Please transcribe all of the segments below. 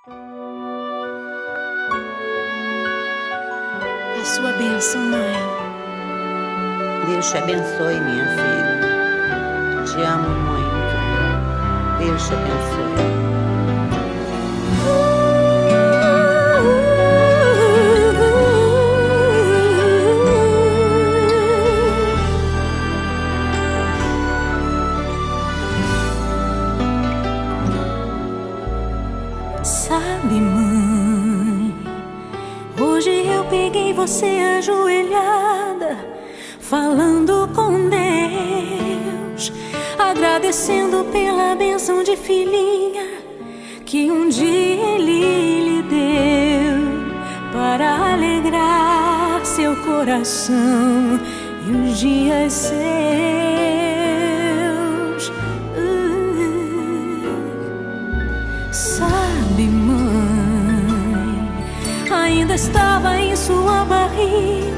A sua bênção, mãe. Deus te abençoe, minha filha. Te amo muito. Deus te abençoe. Sabe, mãe, hoje eu peguei você ajoelhada, falando com Deus, agradecendo pela bênção de filhinha que um dia Ele lhe deu, para alegrar seu coração e os dias seus. Sabe, mãe, ainda estava em sua barriga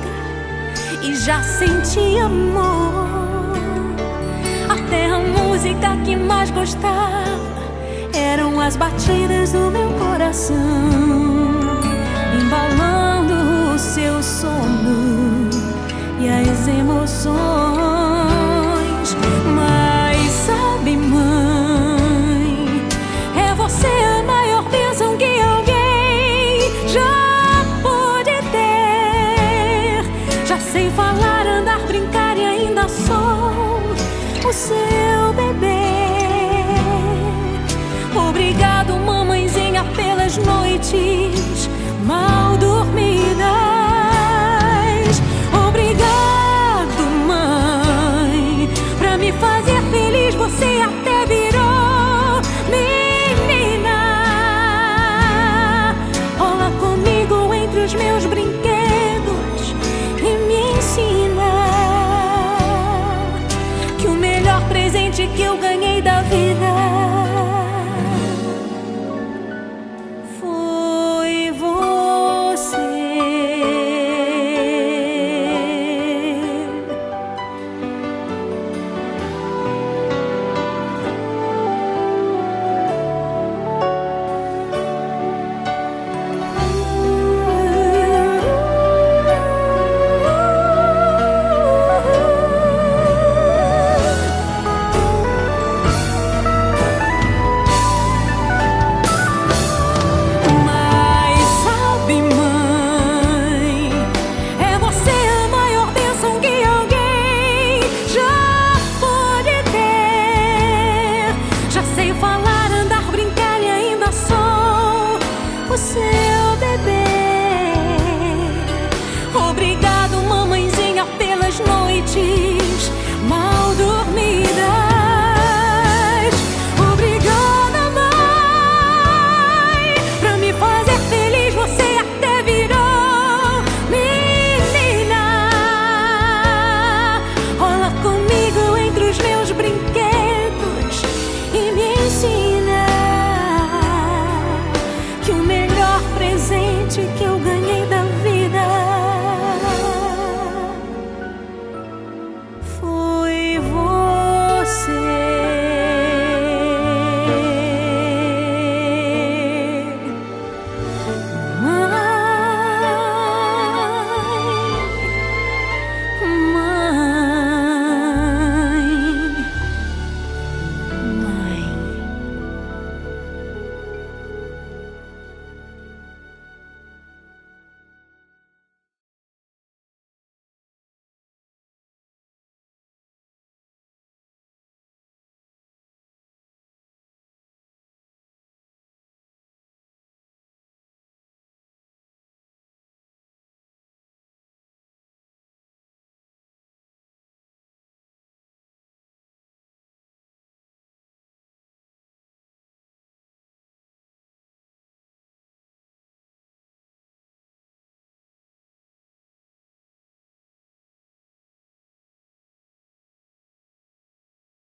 e já sentia amor. Até a música que mais gostava eram as batidas do meu coração, embalando o seu sono e as emoções. Mas sabe, mãe, é você a maior bênção que alguém já pôde ter. Já sei falar, andar, brincar e ainda sou o seu bebê. Obrigado, mamãezinha, pelas noites mal dormidas.